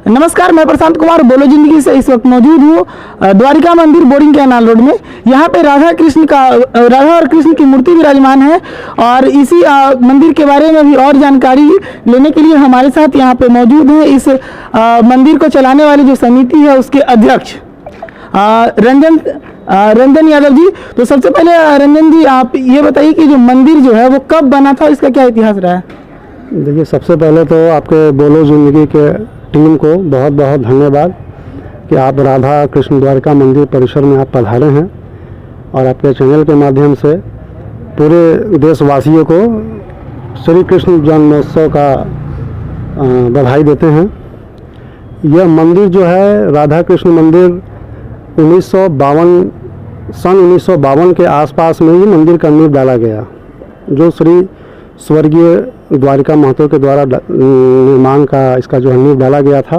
नमस्कार, मैं प्रशांत कुमार बोलो जिंदगी से इस वक्त मौजूद हूँ द्वारिका मंदिर बोरिंग कैनाल रोड में। यहाँ पे राधा और कृष्ण की मूर्ति विराजमान है और इसी मंदिर के बारे में भी और जानकारी लेने के लिए हमारे साथ यहाँ पे मौजूद हैं इस मंदिर को चलाने वाली जो समिति है उसके अध्यक्ष रंजन यादव जी। तो सबसे पहले रंजन जी, आप ये बताइए कि जो मंदिर जो है वो कब बना था, इसका क्या इतिहास रहा है? देखिए, सबसे पहले तो आपके बोलो जिंदगी के टीम को बहुत बहुत धन्यवाद कि आप राधा कृष्ण द्वारिका मंदिर परिसर में आप पधारे हैं और आपके चैनल के माध्यम से पूरे देशवासियों को श्री कृष्ण जन्मोत्सव का बधाई देते हैं। यह मंदिर जो है राधा कृष्ण मंदिर सन 1952 के आसपास में ही मंदिर का नींव डाला गया, जो श्री स्वर्गीय द्वारिका महतो के द्वारा निर्माण का इसका जो है नींव डाला गया था।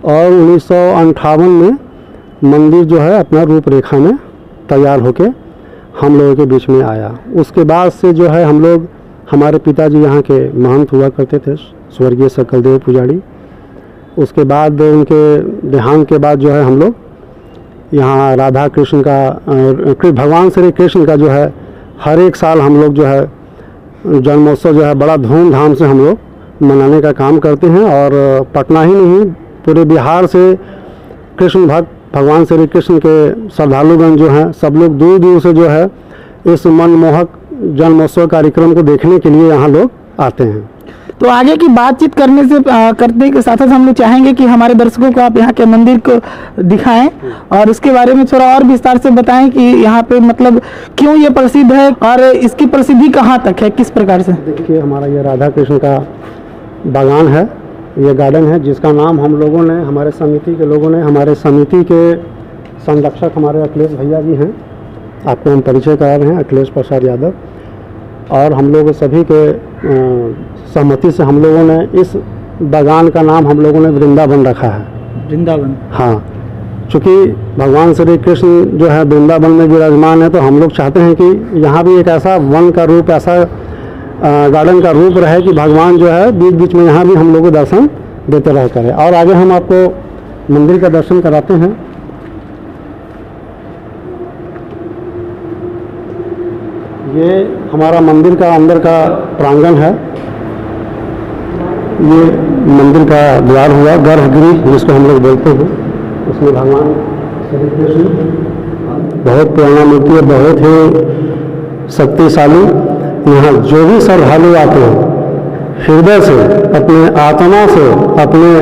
और 1958 में मंदिर जो है अपना रूपरेखा में तैयार होके हम लोगों के बीच में आया। उसके बाद से जो है हम लोग, हमारे पिताजी यहाँ के महंत हुआ करते थे, स्वर्गीय सकलदेव पुजारी। उसके बाद उनके देहांत के बाद जो है हम लोग यहाँ राधा कृष्ण का भगवान श्री कृष्ण का जो है हर एक साल हम लोग जो है जन्मोत्सव जो है बड़ा धूमधाम से हम लोग मनाने का काम करते हैं। और पटना ही नहीं, पूरे बिहार से कृष्ण भक्त भगवान श्री कृष्ण के श्रद्धालुगण जो हैं सब लोग दूर दूर से जो है इस मनमोहक जन्मोत्सव कार्यक्रम को देखने के लिए यहाँ लोग आते हैं। तो आगे की बातचीत करने के साथ साथ हम लोग चाहेंगे कि हमारे दर्शकों को आप यहाँ के मंदिर को दिखाएं और इसके बारे में थोड़ा और विस्तार से बताएं कि यहाँ पे मतलब क्यों ये प्रसिद्ध है और इसकी प्रसिद्धि कहाँ तक है, किस प्रकार से। देखिए, हमारा ये राधा कृष्ण का बागान है, ये गार्डन है, जिसका नाम हम लोगों ने, हमारे समिति के लोगों ने, हमारे समिति के संरक्षक हमारे अखिलेश भैया जी हैं, आपको हम परिचय करा रहे हैं, अखिलेश प्रसाद यादव। और हम लोग सभी के सहमति से हम लोगों ने इस बागान का नाम हम लोगों ने वृंदावन रखा है। वृंदावन? हाँ, चूँकि भगवान श्री कृष्ण जो है वृंदावन में विराजमान है, तो हम लोग चाहते हैं कि यहाँ भी एक ऐसा वन का रूप, ऐसा गार्डन का रूप रहे कि भगवान जो है बीच बीच में यहाँ भी हम लोग को दर्शन देते रह करें। और आगे हम आपको मंदिर का दर्शन कराते हैं। ये हमारा मंदिर का अंदर का प्रांगण है। ये मंदिर का द्वार हुआ, गर्भगृह जिसको हम लोग बोलते हैं। उसमें भगवान श्री कृष्ण, बहुत पुराना मूर्ति है, बहुत ही शक्तिशाली। यहाँ जो भी श्रद्धालु आते हैं हृदय से, अपने आत्मा से, अपने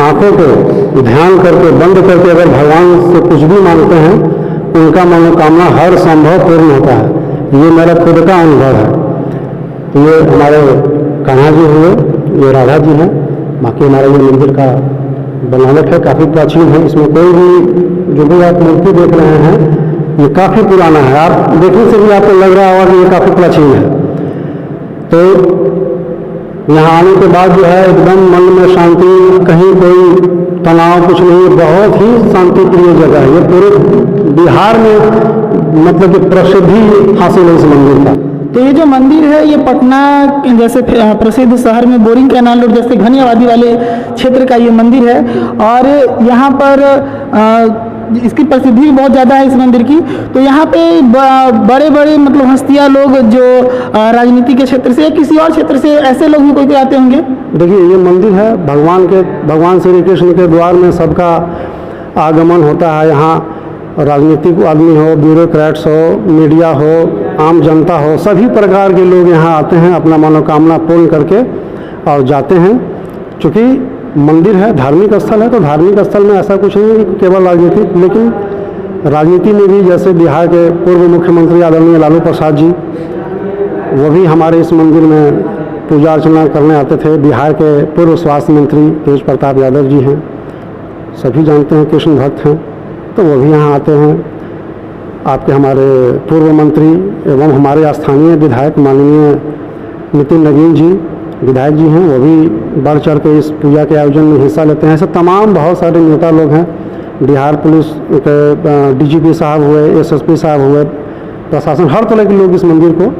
आंखों को ध्यान करके बंद करके अगर भगवान से कुछ भी मांगते हैं, उनका मनोकामना हर संभव पूर्ण होता है। ये मेरा खुद का अनुभव है। ये हमारे कान्हा जी हुए, ये राधा जी हैं। बाकी हमारा ये मंदिर का बनावट है, काफ़ी प्राचीन है। इसमें कोई भी जो भी आप मूर्ति देख रहे हैं ये काफ़ी पुराना है। आप देखने से भी आपको लग रहा होगा कि ये काफ़ी प्राचीन है। तो यहाँ आने के बाद जो है एकदम मन में शांति, कहीं कोई तनाव कुछ नहीं, बहुत ही शांति प्रिय जगह है। ये पूरे बिहार में मतलब कि प्रसिद्धि हासिल है इस मंदिर का। तो ये जो मंदिर है ये पटना जैसे प्रसिद्ध शहर में बोरिंग कैनाल रोड जैसे घनी आबादी वाले क्षेत्र का ये मंदिर है और यहाँ पर इसकी प्रसिद्धि भी बहुत ज़्यादा है इस मंदिर की। तो यहाँ पे बड़े बड़े मतलब हस्तियाँ लोग जो राजनीति के क्षेत्र से या किसी और क्षेत्र से ऐसे लोग भी कोई आते होंगे। देखिए, ये मंदिर है भगवान श्री कृष्ण के द्वार में सबका आगमन होता है। यहाँ राजनीतिक आदमी हो, ब्यूरोक्रेट्स हो, मीडिया हो, आम जनता हो, सभी प्रकार के लोग यहाँ आते हैं, अपना मनोकामना पूर्ण करके और जाते हैं। चूँकि मंदिर है, धार्मिक स्थल है, तो धार्मिक स्थल में ऐसा कुछ नहीं है कि केवल राजनीतिक, लेकिन राजनीति में भी जैसे बिहार के पूर्व मुख्यमंत्री आदरणीय लालू प्रसाद जी, वो भी हमारे इस मंदिर में पूजा अर्चना करने आते थे। बिहार के पूर्व स्वास्थ्य मंत्री तेज प्रताप यादव जी हैं, सभी जानते हैं, कृष्ण भक्त हैं, तो वो भी यहाँ आते हैं। आपके हमारे पूर्व मंत्री एवं हमारे स्थानीय विधायक माननीय नितिन नवीन जी विधायक जी हैं, वो भी बढ़ चढ़ के इस पूजा के आयोजन में हिस्सा लेते हैं। ऐसे तमाम बहुत सारे नेता लोग हैं। बिहार पुलिस के डीजीपी साहब हुए, एसएसपी साहब हुए, प्रशासन, हर तरह के लोग इस मंदिर को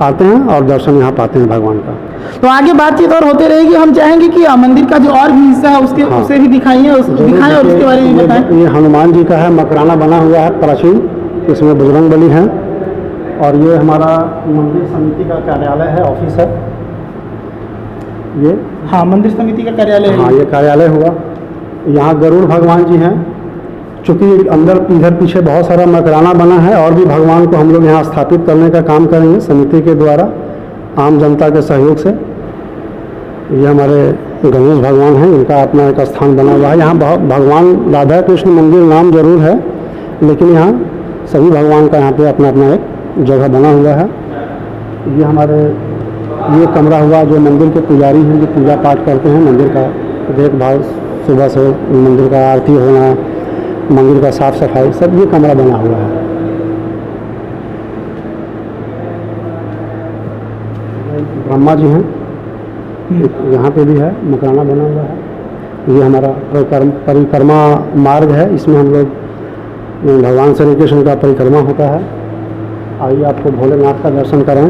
आते हैं और दर्शन यहाँ पाते हैं भगवान का। तो आगे बातचीत और होते रहेगी। हम चाहेंगे कि मंदिर का जो और भी हिस्सा है उसके हाँ। उसे भी दिखाएं और उसके बारे में बताएं। ये हनुमान जी का है, मकराना बना हुआ है प्राचीन, इसमें बजरंग बली हैं। और ये हमारा मंदिर समिति का कार्यालय है, ऑफिस है ये। हाँ, मंदिर समिति का कार्यालय है। हाँ, ये कार्यालय हुआ। यहाँ गरुड़ भगवान जी हैं। चूँकि अंदर इधर पीछे बहुत सारा मकराना बना है, और भी भगवान को हम लोग यहाँ स्थापित करने का काम करेंगे समिति के द्वारा, आम जनता के सहयोग से। ये हमारे गणेश भगवान हैं, इनका अपना एक स्थान बना हुआ है। यहाँ भगवान राधा कृष्ण मंदिर नाम जरूर है, लेकिन यहाँ सभी भगवान का यहाँ पे अपना अपना एक जगह बना हुआ है। ये हमारे ये कमरा हुआ जो मंदिर के पुजारी हैं, जो पूजा पाठ करते हैं, मंदिर का देखभाल, सुबह से मंदिर का आरती होना, मंदिर का साफ सफाई, सब ये कमरा बना हुआ है। ब्रह्मा जी हैं, यहाँ पे भी है, मकराना बना हुआ है। ये हमारा परिक्रमा मार्ग है, इसमें हम लोग भगवान श्री कृष्ण का परिक्रमा होता है। आइए आपको भोलेनाथ का दर्शन करें।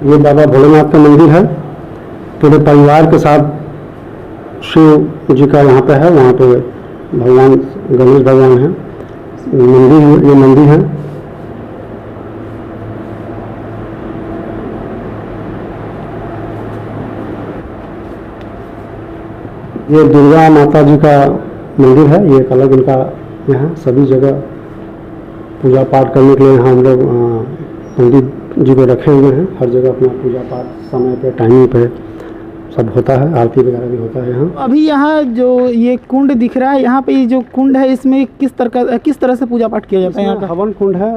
ये बाबा भोलेनाथ का मंदिर है, पूरे परिवार के साथ शिव जी का यहाँ पे है। वहाँ पे भगवान गणेश भगवान हैं, मंदिर, ये मंदिर है। ये दुर्गा माता जी का मंदिर है, ये एक अलग इनका यहाँ सभी जगह पूजा पाठ करने के लिए यहाँ हम लोग पंडित जी को रखे हुए हैं। हर जगह अपना पूजा पाठ समय पे, टाइम पे सब होता है, आरती वगैरह भी होता है यहाँ। अभी यहाँ जो ये कुंड दिख रहा है, यहाँ पे ये जो कुंड है, इसमें किस तरह से पूजा पाठ किया जाता है? यहाँ का हवन कुंड है,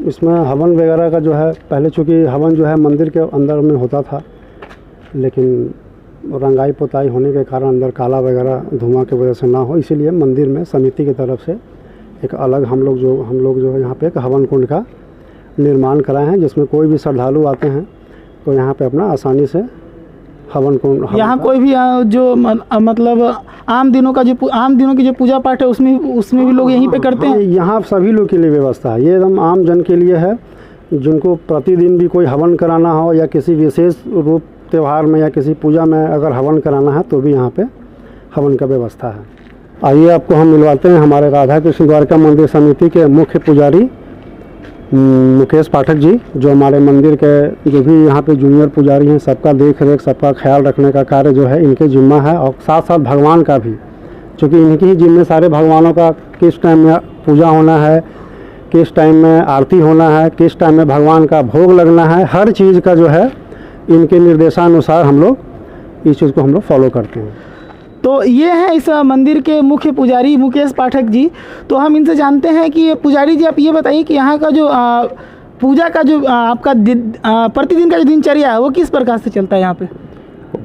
इसमें हवन वगैरह का जो है, पहले चूँकि हवन जो है मंदिर के अंदर में होता था, लेकिन रंगाई पोताई होने के कारण अंदर काला वगैरह धुआं की वजह से ना हो, इसीलिए मंदिर में समिति की तरफ से एक अलग हम लोग जो है यहाँ पे एक हवन कुंड का निर्माण कराए हैं, जिसमें कोई भी श्रद्धालु आते हैं तो यहाँ पे अपना आसानी से हवन कुंड, यहाँ कोई भी जो मतलब आम दिनों की जो पूजा पाठ है उसमें भी लोग यहीं पे करते हैं। यहाँ सभी लोग के लिए व्यवस्था है, ये एकदम आम जन के लिए है। जिनको प्रतिदिन भी कोई हवन कराना हो या किसी विशेष रूप त्यौहार में या किसी पूजा में अगर हवन कराना है तो भी यहाँ पे हवन का व्यवस्था है। आइए आपको हम मिलवाते हैं हमारे राधा कृष्ण द्वारका मंदिर समिति के मुख्य पुजारी मुकेश पाठक जी, जो हमारे मंदिर के जो भी यहाँ पे जूनियर पुजारी हैं, सबका देख रेख, सबका ख्याल रखने का कार्य जो है इनके जिम्मा है। और साथ साथ भगवान का भी, क्योंकि इनकी ही जिम्मे सारे भगवानों का किस टाइम में पूजा होना है, किस टाइम में आरती होना है, किस टाइम में भगवान का भोग लगना है, हर चीज़ का जो है इनके निर्देशानुसार हम लोग इस चीज़ को हम लोग फॉलो करते हैं। तो ये हैं इस मंदिर के मुख्य पुजारी मुकेश पाठक जी। तो हम इनसे जानते हैं कि पुजारी जी, आप ये बताइए कि यहाँ का जो पूजा का जो आपका प्रतिदिन का जो दिनचर्या है वो किस प्रकार से चलता है यहाँ पे?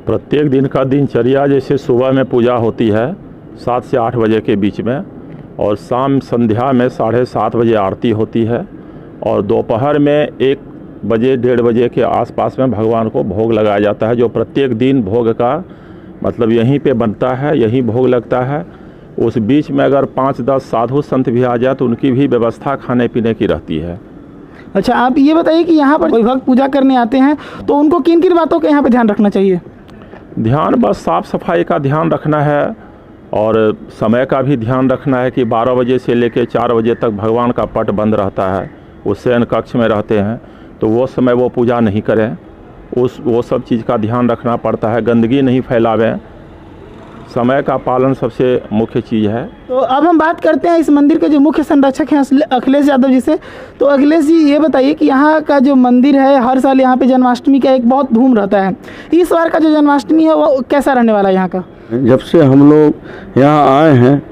प्रत्येक दिन का दिनचर्या, जैसे सुबह में पूजा होती है 7 से 8 बजे के बीच में, और शाम संध्या में 7:30 बजे आरती होती है, और दोपहर में 1 बजे 1:30 बजे के आसपास में भगवान को भोग लगाया जाता है, जो प्रत्येक दिन भोग का मतलब यहीं पे बनता है, यहीं भोग लगता है। उस बीच में अगर 5-10 साधु संत भी आ जाए तो उनकी भी व्यवस्था खाने पीने की रहती है। अच्छा, आप ये बताइए कि यहाँ पर कोई भक्त पूजा करने आते हैं तो उनको किन किन बातों का यहाँ पे ध्यान रखना चाहिए? ध्यान बस साफ़ सफाई का ध्यान रखना है, और समय का भी ध्यान रखना है कि 12 बजे से लेकर 4 बजे तक भगवान का पट बंद रहता है, वो शयन कक्ष में रहते हैं, तो वो समय वो पूजा नहीं करें। वो सब चीज़ का ध्यान रखना पड़ता है, गंदगी नहीं फैलावें, समय का पालन सबसे मुख्य चीज़ है। तो अब हम बात करते हैं इस मंदिर के जो मुख्य संरक्षक हैं अखिलेश यादव जी से। तो अखिलेश जी, ये बताइए कि यहाँ का जो मंदिर है, हर साल यहाँ पे जन्माष्टमी का एक बहुत धूम रहता है, इस बार का जो जन्माष्टमी है वो कैसा रहने वाला है यहाँ का? जब से हम लोग यहाँ आए हैं,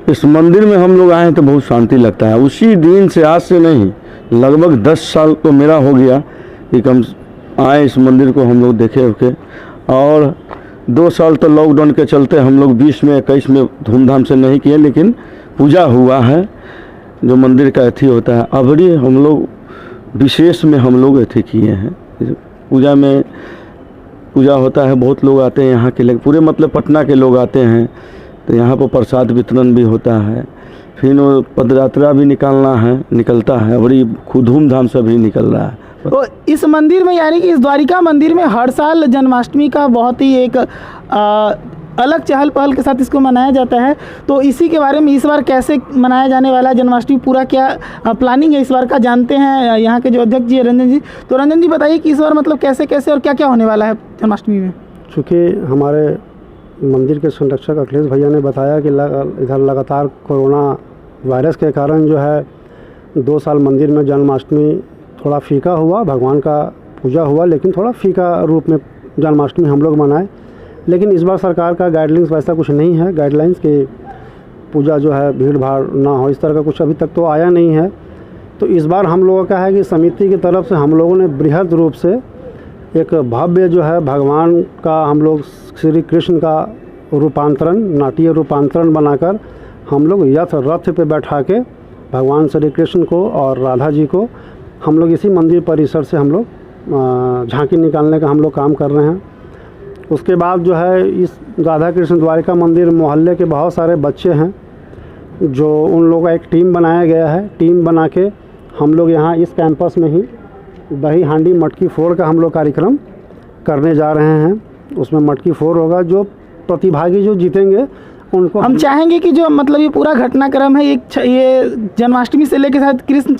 इस मंदिर में हम लोग आए हैं तो बहुत शांति लगता है। उसी दिन से, आज से नहीं, लगभग 10 साल तो मेरा हो गया कि कम आए इस मंदिर को हम लोग देखे होके। और 2 साल तो लॉकडाउन के चलते हम लोग 20 में 21 में धूमधाम से नहीं किए, लेकिन पूजा हुआ है जो मंदिर का अथी होता है। अबरी हम लोग विशेष में हम लोग अथी किए हैं। पूजा में पूजा होता है, बहुत लोग आते हैं यहाँ के, पूरे मतलब पटना के लोग आते हैं, तो यहाँ पर प्रसाद वितरण भी होता है। फिर वो पदयात्रा भी निकलता है, बड़ी खूब धूमधाम से भी निकल रहा है। तो इस मंदिर में यानी कि इस द्वारिका मंदिर में हर साल जन्माष्टमी का बहुत ही एक अलग चहल पहल के साथ इसको मनाया जाता है। तो इसी के बारे में इस बार कैसे मनाया जाने वाला है जन्माष्टमी, पूरा क्या प्लानिंग है इस बार का, जानते हैं यहाँ के जो अध्यक्ष जी रंजन जी। तो रंजन जी बताइए कि इस बार मतलब कैसे कैसे और क्या क्या होने वाला है जन्माष्टमी में। चूँकि हमारे मंदिर के संरक्षक अखिलेश भैया ने बताया कि इधर लगातार कोरोना वायरस के कारण जो है 2 साल मंदिर में जन्माष्टमी थोड़ा फीका हुआ, भगवान का पूजा हुआ लेकिन थोड़ा फीका रूप में जन्माष्टमी हम लोग मनाए। लेकिन इस बार सरकार का गाइडलाइंस वैसा कुछ नहीं है, गाइडलाइंस कि पूजा जो है भीड़ भाड़ ना हो, इस तरह का कुछ अभी तक तो आया नहीं है। तो इस बार हम लोगों का है कि समिति की तरफ से हम लोगों ने बृहद रूप से एक भव्य जो है भगवान का हम लोग श्री कृष्ण का रूपांतरण, नाट्य रूपांतरण बनाकर हम लोग रथ पे बैठा के भगवान श्री कृष्ण को और राधा जी को हम लोग इसी मंदिर परिसर से हम लोग झांकी निकालने का हम लोग काम कर रहे हैं। उसके बाद जो है इस राधा कृष्ण द्वारिका मंदिर मोहल्ले के बहुत सारे बच्चे हैं जो उन लोगों का एक टीम बनाया गया है। टीम बना के हम लोग यहाँ इस कैंपस में ही दही हांडी मटकी फोड़ का हम लोग कार्यक्रम करने जा रहे हैं। उसमें मटकी फोड़ होगा, जो प्रतिभागी जो जीतेंगे उनको हम चाहेंगे कि जो मतलब ये पूरा घटनाक्रम है ये जन्माष्टमी से लेकर शायद कृष्ण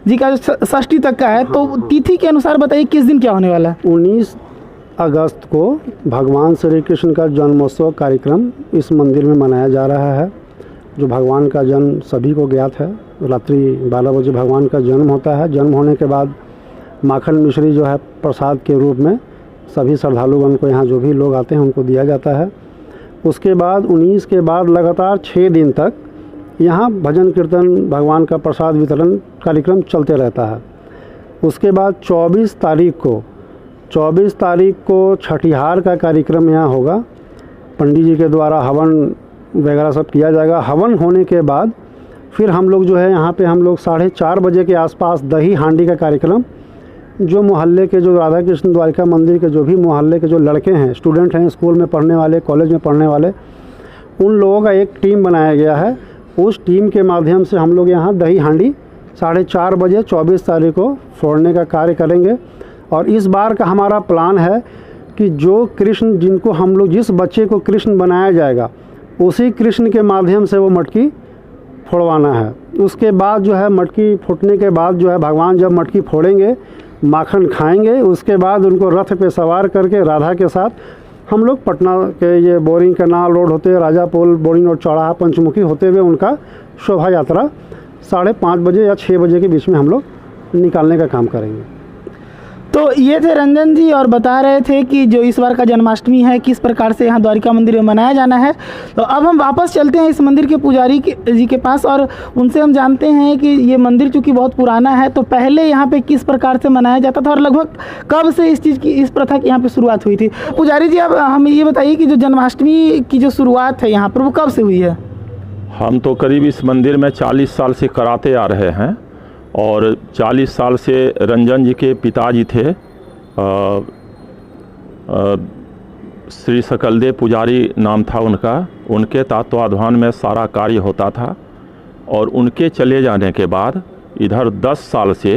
जी का षष्ठी तक का है। तो तिथि के अनुसार बताइए किस दिन क्या होने वाला है। 19 अगस्त को भगवान श्री कृष्ण का जन्मोत्सव कार्यक्रम इस मंदिर में मनाया जा रहा है। जो भगवान का जन्म सभी को ज्ञात है, रात्रि 12 बजे भगवान का जन्म होता है। जन्म होने के बाद माखन मिश्री जो है प्रसाद के रूप में सभी श्रद्धालुगण को, यहाँ जो भी लोग आते हैं उनको दिया जाता है। उसके बाद 19 के बाद लगातार 6 दिन तक यहाँ भजन कीर्तन भगवान का प्रसाद वितरण कार्यक्रम चलते रहता है। उसके बाद 24 तारीख को छठिहार का कार्यक्रम यहाँ होगा। पंडित जी के द्वारा हवन वगैरह सब किया जाएगा। हवन होने के बाद फिर हम लोग जो है यहाँ पे हम लोग 4:30 बजे के आसपास दही हांडी का कार्यक्रम, जो मोहल्ले के जो राधा कृष्ण द्वारिका मंदिर के जो भी मोहल्ले के जो लड़के हैं, स्टूडेंट हैं, स्कूल में पढ़ने वाले, कॉलेज में पढ़ने वाले, उन लोगों का एक टीम बनाया गया है। उस टीम के माध्यम से हम लोग यहाँ दही हांडी 4:30 बजे 24 तारीख को फोड़ने का कार्य करेंगे। और इस बार का हमारा प्लान है कि जो कृष्ण, जिनको हम लोग, जिस बच्चे को कृष्ण बनाया जाएगा उसी कृष्ण के माध्यम से वो मटकी फोड़वाना है। उसके बाद जो है मटकी फूटने के बाद जो है भगवान जब मटकी फोड़ेंगे, माखन खाएंगे, उसके बाद उनको रथ पे सवार करके राधा के साथ हम लोग पटना के ये बोरिंग कैनाल रोड होते हुए राजापुल, बोरिंग रोड, चौराहा, पंचमुखी होते हुए उनका शोभा यात्रा 5:30 बजे या 6 बजे के बीच में हम लोग निकालने का काम करेंगे। तो ये थे रंजन जी और बता रहे थे कि जो इस बार का जन्माष्टमी है किस प्रकार से यहाँ द्वारिका मंदिर में मनाया जाना है। तो अब हम वापस चलते हैं इस मंदिर के पुजारी जी के पास और उनसे हम जानते हैं कि ये मंदिर चूँकि बहुत पुराना है तो पहले यहाँ पे किस प्रकार से मनाया जाता था और लगभग कब से इस चीज़ की, इस प्रथा की यहाँ पे शुरुआत हुई थी। पुजारी जी अब हमें ये बताइए कि जो जन्माष्टमी की जो शुरुआत है यहाँ पर वो कब से हुई है। हम तो करीब इस मंदिर में 40 साल से कराते आ रहे हैं और 40 साल से रंजन जी के पिताजी थे श्री सकलदेव पुजारी नाम था उनका, उनके तत्वाधान में सारा कार्य होता था। और उनके चले जाने के बाद इधर 10 साल से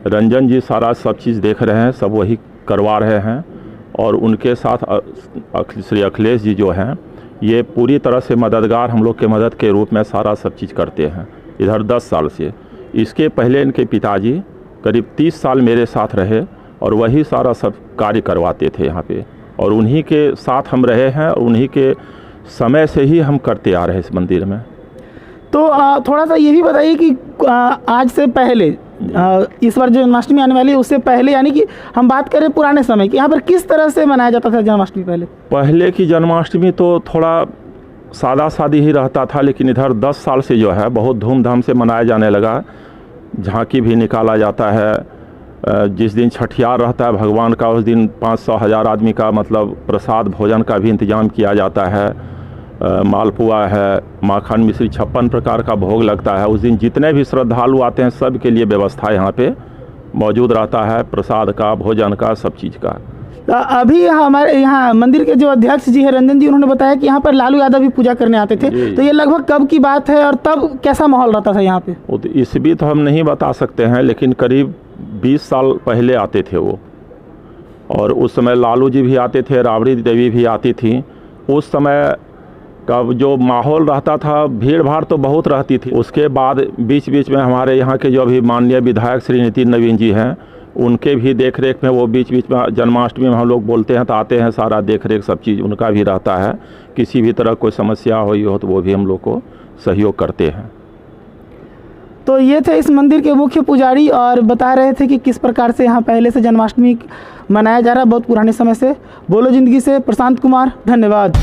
रंजन जी सारा सब चीज़ देख रहे हैं, सब वही करवा रहे हैं। और उनके साथ श्री अखिलेश जी जो हैं ये पूरी तरह से मददगार, हम लोग के मदद के रूप में सारा सब चीज़ करते हैं इधर 10 साल से। इसके पहले इनके पिताजी करीब 30 साल मेरे साथ रहे और वही सारा सब कार्य करवाते थे यहाँ पे, और उन्हीं के साथ हम रहे हैं और उन्हीं के समय से ही हम करते आ रहे हैं इस मंदिर में। तो थोड़ा सा ये भी बताइए कि आज से पहले इस बार जो जन्माष्टमी आने वाली है उससे पहले, यानी कि हम बात करें पुराने समय की, यहाँ पर किस तरह से मनाया जाता था जन्माष्टमी पहले की जन्माष्टमी तो थोड़ा सादा सादी ही रहता था, लेकिन इधर 10 साल से जो है बहुत धूमधाम से मनाया जाने लगा। झांकी भी निकाला जाता है। जिस दिन छठियार रहता है भगवान का उस दिन 500-1000 आदमी का मतलब प्रसाद भोजन का भी इंतजाम किया जाता है। मालपुआ है, माखन मिश्री 56 प्रकार का भोग लगता है। उस दिन जितने भी श्रद्धालु आते हैं सब के लिए व्यवस्था यहाँ पे मौजूद रहता है, प्रसाद का, भोजन का, सब चीज़ का। अभी हमारे यहाँ मंदिर के जो अध्यक्ष जी है रंजन जी, उन्होंने बताया कि यहाँ पर लालू यादव भी पूजा करने आते थे। जी। तो ये लगभग कब की बात है और तब कैसा माहौल रहता था यहाँ पे? वो तो ईस्वी तो हम नहीं बता सकते हैं, लेकिन करीब 20 साल पहले आते थे वो। और उस समय लालू जी भी आते थे, राबड़ी देवी भी आती थी। उस समय का जो माहौल रहता था, भीड़ भाड़ तो बहुत रहती थी। उसके बाद बीच बीच में हमारे यहाँ के जो अभी माननीय विधायक श्री नितिन नवीन जी हैं, उनके भी देख रेख में वो बीच बीच में जन्माष्टमी में हम लोग बोलते हैं तो आते हैं, सारा देख रेख सब चीज़ उनका भी रहता है। किसी भी तरह कोई समस्या हुई हो तो वो भी हम लोग को सहयोग करते हैं। तो ये थे इस मंदिर के मुख्य पुजारी और बता रहे थे कि किस प्रकार से यहाँ पहले से जन्माष्टमी मनाया जा रहा है, बहुत पुराने समय से। बोलो जिंदगी से प्रशांत कुमार, धन्यवाद।